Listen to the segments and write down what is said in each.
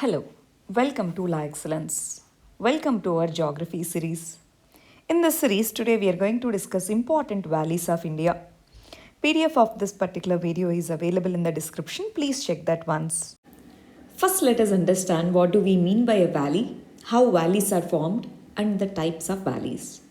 Hello, welcome to La Excellence. Welcome to our geography series. In this series, today we are going to discuss important valleys of India. PDF of this particular video is available in the description. Please check that once. First, let us understand what do we mean by a valley, how valleys are formed, and the types of valleys.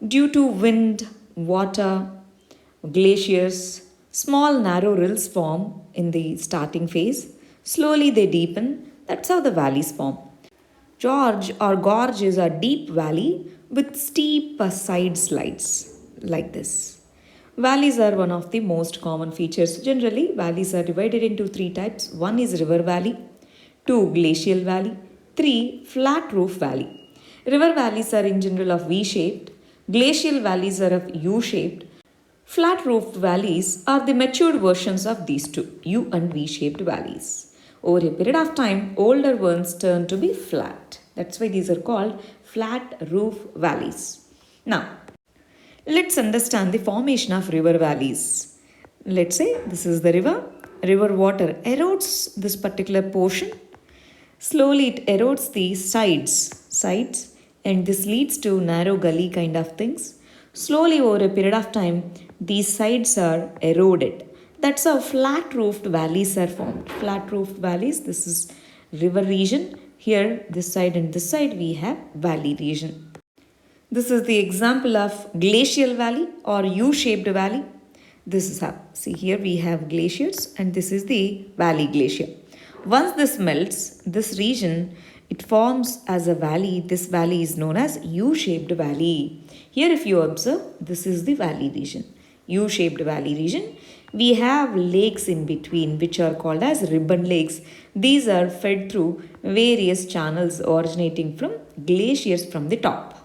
Due to wind, water, glaciers, small narrow rills form in the starting phase. Slowly they deepen. That's how the valleys form. Gorge is a deep valley with steep side slides like this. Valleys are one of the most common features. Generally, valleys are divided into three types. One is river valley, two glacial valley, three flat roof valley. River valleys are in general of V-shaped, glacial valleys are of U-shaped. Flat roofed valleys are the matured versions of these two, U and V-shaped valleys. Over a period of time, older ones turn to be flat. That's why these are called flat roof valleys. Now, let's understand the formation of river valleys. Let's say this is the river. River water erodes this particular portion. Slowly it erodes the sides, and this leads to narrow gully kind of things. Slowly over a period of time, these sides are eroded. That's how flat roofed valleys are formed. Flat roofed valleys, this is river region. Here, this side and this side, we have valley region. This is the example of glacial valley or U-shaped valley. This is how, see here we have glaciers and this is the valley glacier. Once this melts, this region, it forms as a valley. This valley is known as U-shaped valley. Here if you observe, this is the valley region, U-shaped valley region. We have lakes in between which are called as ribbon lakes. These are fed through various channels originating from glaciers from the top.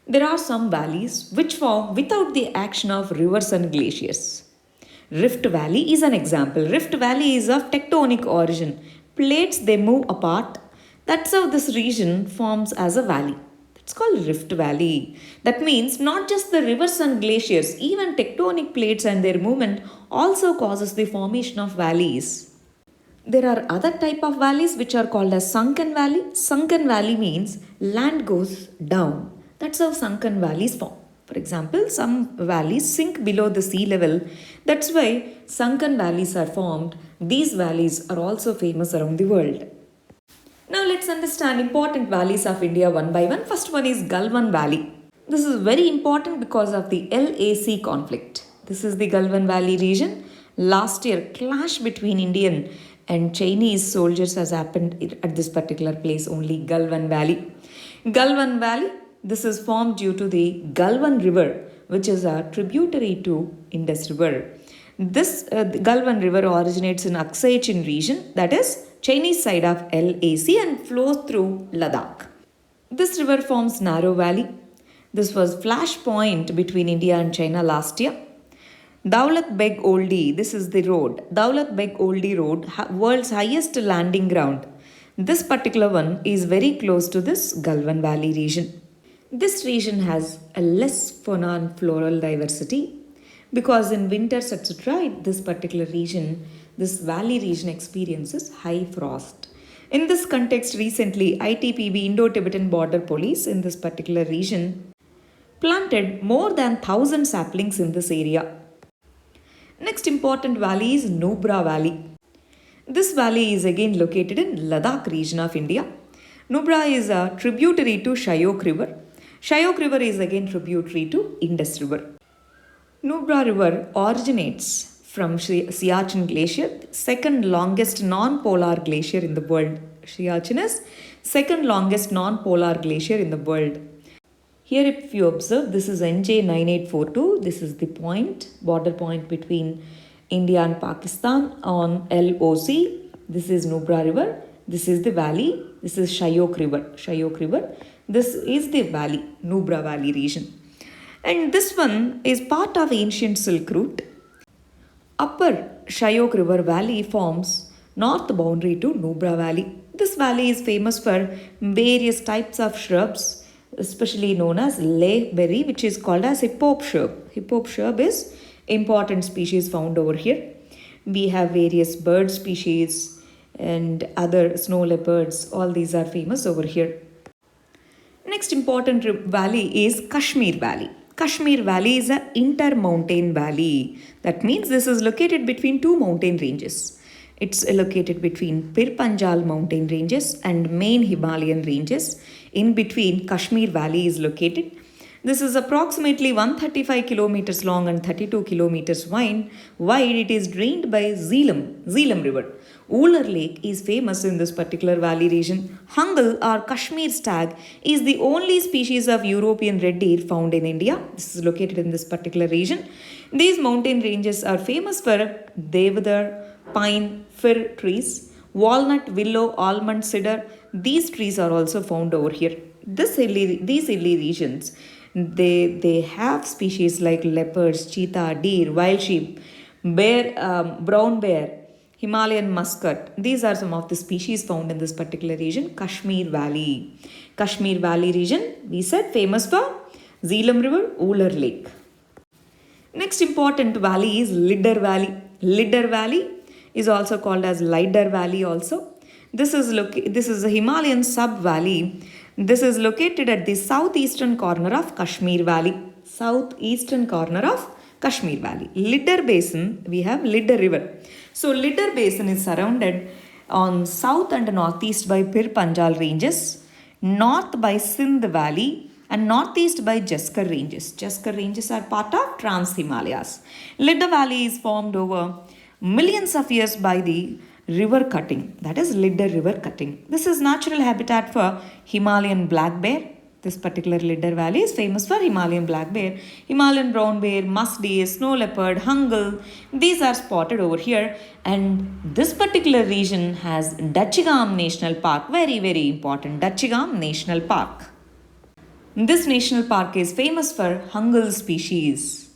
There are some valleys which form without the action of rivers and glaciers. Rift Valley is an example. Rift Valley is of tectonic origin. Plates they move apart. That's how this region forms as a valley. It's called Rift Valley. That means not just the rivers and glaciers, even tectonic plates and their movement also causes the formation of valleys. There are other type of valleys which are called as sunken valley. Sunken valley means land goes down. That's how sunken valleys form. For example, some valleys sink below the sea level. That's why sunken valleys are formed. These valleys are also famous around the world. Now let's understand important valleys of India one by one. First one is Galwan Valley. This is very important because of the LAC conflict. This is the Galwan Valley region. Last year, clash between Indian and Chinese soldiers has happened at this particular place, only Galwan Valley. Galwan Valley, this is formed due to the Galwan River, which is a tributary to Indus River. This Galwan River originates in Aksai Chin region, that is Chinese side of LAC, and flows through Ladakh. This river forms narrow valley. This was flashpoint between India and China last year. Daulat Beg Oldie, this is the road. Daulat Beg Oldie Road, world's highest landing ground. This particular one is very close to this Galwan Valley region. This region has a less fauna and floral diversity because in winters, etc., this particular region, this valley region experiences high frost. In this context, recently, ITPB, Indo-Tibetan Border Police, in this particular region, planted more than 1,000 saplings in this area. Next important valley is Nubra Valley. This valley is again located in Ladakh region of India. Nubra is a tributary to Shyok River. Shyok River is again tributary to Indus River. Nubra River originates from Siachen Glacier, second longest non-polar glacier in the world. Siachen is second longest non-polar glacier in the world. Here if you observe, this is NJ9842. This is the point, border point between India and Pakistan on LOC. This is Nubra River. This is the valley. This is Shyok River. This is the valley, Nubra Valley region. And this one is part of ancient Silk Route. Upper Shyok River Valley forms north boundary to Nubra Valley. This valley is famous for various types of shrubs, especially known as layberry, which is called as hip hop shrub. Hip hop shrub is important species found over here. We have various bird species, and other snow leopards. All these are famous over here. Next important valley is Kashmir Valley. Kashmir Valley is an intermountain valley. That means this is located between two mountain ranges. It's located between Pir Panjal mountain ranges and main Himalayan ranges. In between, Kashmir Valley is located. This is approximately 135 kilometers long and 32 kilometers wide. It is drained by Zeelam River. Uller Lake is famous in this particular valley region. Hungal or Kashmir stag is the only species of European red deer found in India. This is located in this particular region. These mountain ranges are famous for Devadar, pine, fir trees, walnut, willow, almond, cedar. These trees are also found over here. These hilly regions, they have species like leopards, cheetah, deer, wild sheep, bear, brown bear, Himalayan muscat. These are some of the species found in this particular region, Kashmir Valley. Kashmir Valley region, we said, famous for Zeelam River, Uller Lake. Next important valley is Lidar Valley. Lidar Valley is also called as Lidar Valley also. This is a Himalayan sub-valley. This is located at the southeastern corner of Kashmir Valley. Southeastern corner of Kashmir Valley. Lidar Basin, we have Lidar River. So Lidar Basin is surrounded on south and northeast by Pir Panjal ranges, north by Sindh Valley, and northeast by Jaskar ranges. Jaskar ranges are part of Trans-Himalayas. Lidar Valley is formed over millions of years by the river cutting, that is Lidar river cutting. This is natural habitat for Himalayan black bear. This particular Lidar Valley is famous for Himalayan black bear, Himalayan brown bear, musk deer, snow leopard, hungal. These are spotted over here, and this particular region has Dachigam National Park, very important, Dachigam National Park. This national park is famous for hungal species.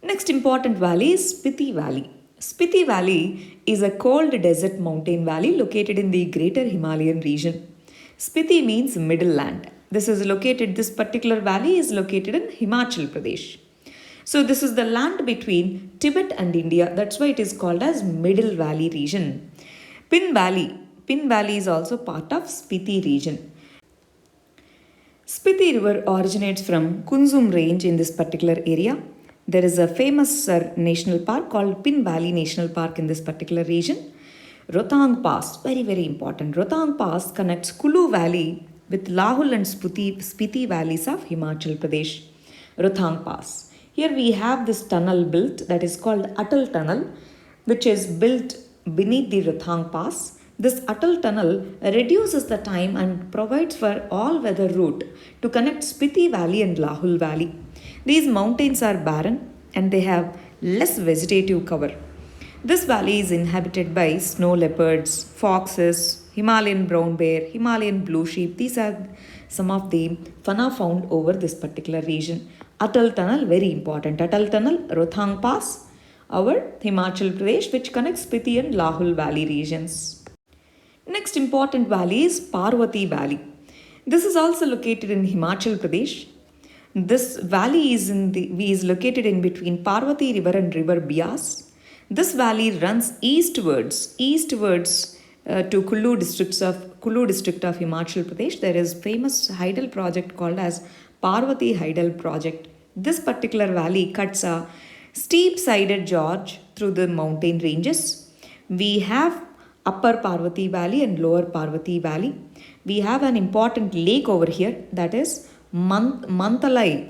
Next important valley is Spiti Valley. Spiti Valley is a cold desert mountain valley located in the greater Himalayan region. Spiti means middle land. This particular valley is located in Himachal Pradesh. So this is the land between Tibet and India. That's why it is called as Middle Valley region. Pin Valley is also part of Spiti region. Spiti river originates from Kunzum range in this particular area. There is a famous national park called Pin Valley National Park in this particular region. Rohtang Pass, very important. Rohtang Pass connects Kulu Valley with Lahul and Spiti valleys of Himachal Pradesh. Rohtang Pass. Here we have this tunnel built that is called Atal Tunnel, which is built beneath the Rohtang Pass. This Atal Tunnel reduces the time and provides for all-weather route to connect Spiti Valley and Lahul Valley. These mountains are barren and they have less vegetative cover. This valley is inhabited by snow leopards, foxes, Himalayan brown bear, Himalayan blue sheep. These are some of the fauna found over this particular region. Atal Tunnel, very important. Atal Tunnel, Rohtang Pass, our Himachal Pradesh, which connects Spiti and Lahul Valley regions. Next important valley is Parvati Valley. This is also located in Himachal Pradesh. This valley is located in between Parvati River and River Bias. This valley runs eastwards to Kullu district of Himachal Pradesh. There is famous hydel project called as Parvati Hydel project. This particular valley cuts a steep-sided gorge through the mountain ranges. We have Upper Parvati Valley and Lower Parvati Valley. We have an important lake over here, that is Mantalai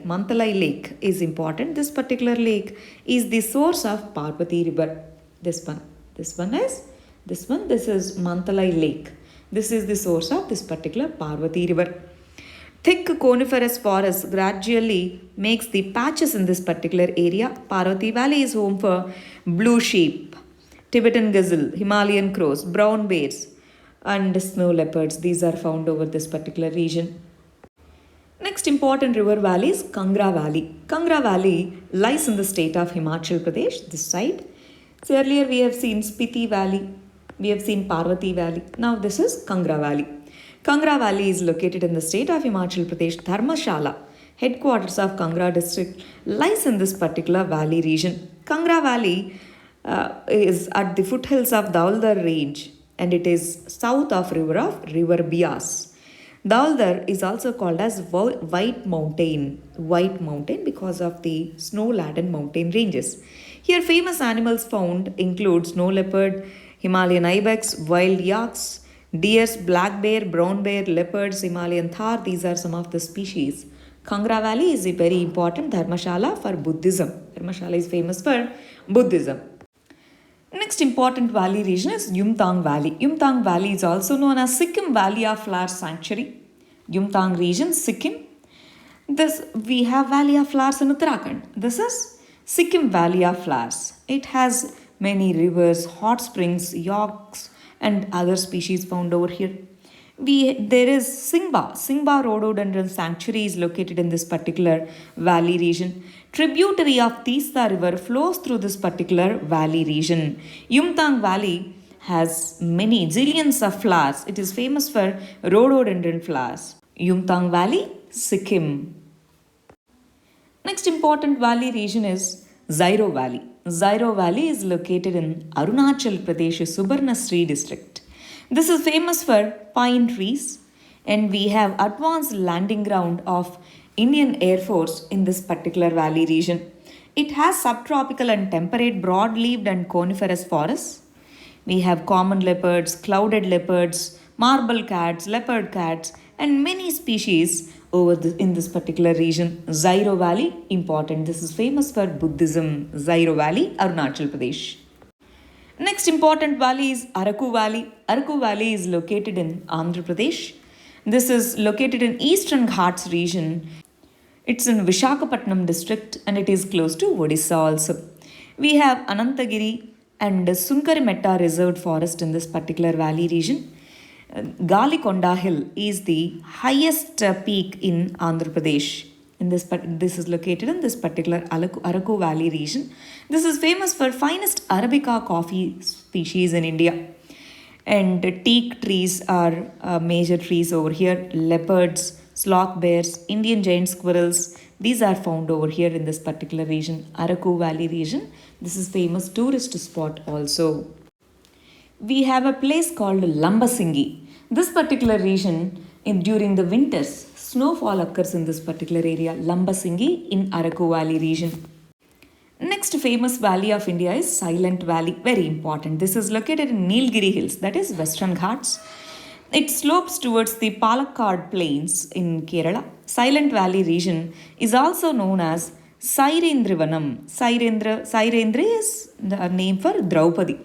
Lake is important. This particular lake is the source of Parvati River. This is Mantalai Lake. This is the source of this particular Parvati River. Thick coniferous forest gradually makes the patches in this particular area. Parvati Valley is home for blue sheep, Tibetan gazelle, Himalayan crows, brown bears, and snow leopards. These are found over this particular region. Next important river valley is Kangra Valley. Kangra Valley lies in the state of Himachal Pradesh, this side. So earlier we have seen Spiti Valley, we have seen Parvati Valley. Now this is Kangra Valley. Kangra Valley is located in the state of Himachal Pradesh. Dharmashala, headquarters of Kangra district, lies in this particular valley region. Kangra Valley is at the foothills of Dauldar range and it is south of River Bias. Daldar is also called as White Mountain because of the snow-laden mountain ranges. Here famous animals found include snow leopard, Himalayan ibex, wild yaks, deers, black bear, brown bear, leopards, Himalayan thar. These are some of the species. Kangra Valley is a very important dharmashala for Buddhism. Dharmashala is famous for Buddhism. Next important valley region is Yumthang Valley. Yumthang Valley is also known as Sikkim Valley of Flowers Sanctuary. Yumthang region, Sikkim. This we have Valley of Flowers in Uttarakhand. This is Sikkim Valley of Flowers. It has many rivers, hot springs, yaks, and other species found over here. There is Singba Rhododendron Sanctuary is located in this particular valley region. Tributary of Teesta River flows through this particular valley region. Yumthang Valley has many zillions of flowers. It is famous for rhododendron flowers. Yumthang Valley, Sikkim. Next important valley region is Zairo Valley. Zairo Valley is located in Arunachal Pradesh, Subarnasri district. This is famous for pine trees, and we have advanced landing ground of Indian Air Force in this particular valley region. It has subtropical and temperate broad-leaved and coniferous forests. We have common leopards, clouded leopards, marble cats, leopard cats, and many species in this particular region. Zairo Valley, important. This is famous for Buddhism. Zairo Valley, Arunachal Pradesh. Next important valley is Araku Valley. Araku Valley is located in Andhra Pradesh. This is located in Eastern Ghats region. It's in Vishakhapatnam district and it is close to Odisha also. We have Anantagiri and Sunkarimetta reserved forest in this particular valley region. Galikonda Hill is the highest peak in Andhra Pradesh. This is located in this particular Araku Valley region. This is famous for finest Arabica coffee species in India. And teak trees are major trees over here. Leopards, sloth bears, Indian giant squirrels. These are found over here in this particular region, Araku Valley region. This is famous tourist spot also. We have a place called Lambasingi. This particular region, during the winters, snowfall occurs in this particular area, Lambasingi in Araku Valley region. Next famous valley of India is Silent Valley, very important. This is located in Nilgiri Hills, that is Western Ghats. It slopes towards the Palakkad Plains in Kerala. Silent Valley region is also known as Sairendrivanam. Sairendri is the name for Draupadi.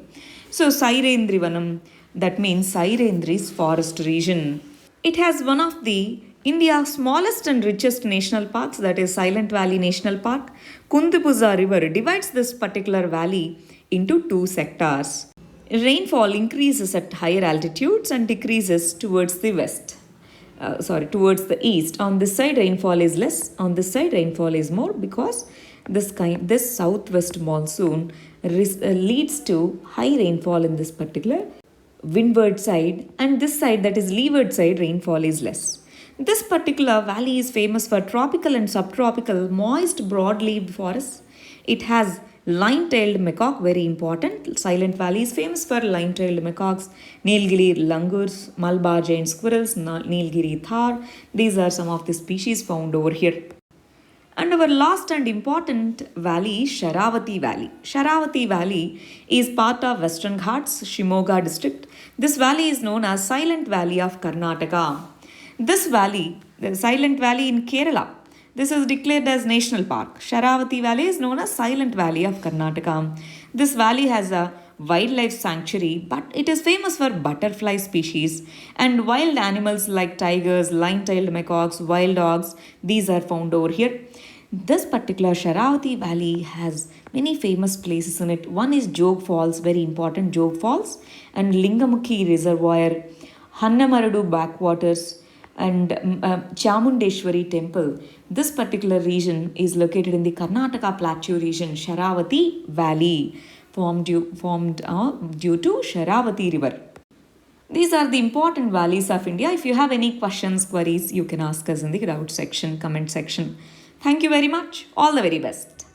So Sairendrivanam, that means Sairendri's forest region. It has one of the India's smallest and richest national parks, that is Silent Valley National Park. Kundipuza River divides this particular valley into two sectors. Rainfall increases at higher altitudes and decreases towards the towards the east. On this side rainfall is less, on this side rainfall is more because this southwest monsoon leads to high rainfall in this particular windward side, and this side, that is leeward side, rainfall is less. This particular valley is famous for tropical and subtropical moist broad-leaved forests. It has line-tailed macaque, very important. Silent Valley is famous for line-tailed macaques, Nilgiri langurs, Malabar giant squirrels, Nilgiri thar. These are some of the species found over here. And our last and important valley is Sharavati Valley. Sharavati Valley is part of Western Ghats, Shimoga district. This valley is known as Silent Valley of Karnataka. This valley, the Silent Valley in Kerala, this is declared as National Park. Sharavati Valley is known as Silent Valley of Karnataka. This valley has a wildlife sanctuary, but it is famous for butterfly species and wild animals like tigers, line-tailed macaques, wild dogs. These are found over here. This particular Sharavati Valley has many famous places in it. One is Jog Falls, very important, Jog Falls, and Lingamukhi Reservoir, Hannamaradu backwaters, and Chamundeshwari Temple. This particular region is located in the Karnataka Plateau region, Sharavati Valley, formed due to Sharavati River. These are the important valleys of India. If you have any questions, queries, you can ask us in the comment section. Thank you very much. All the very best.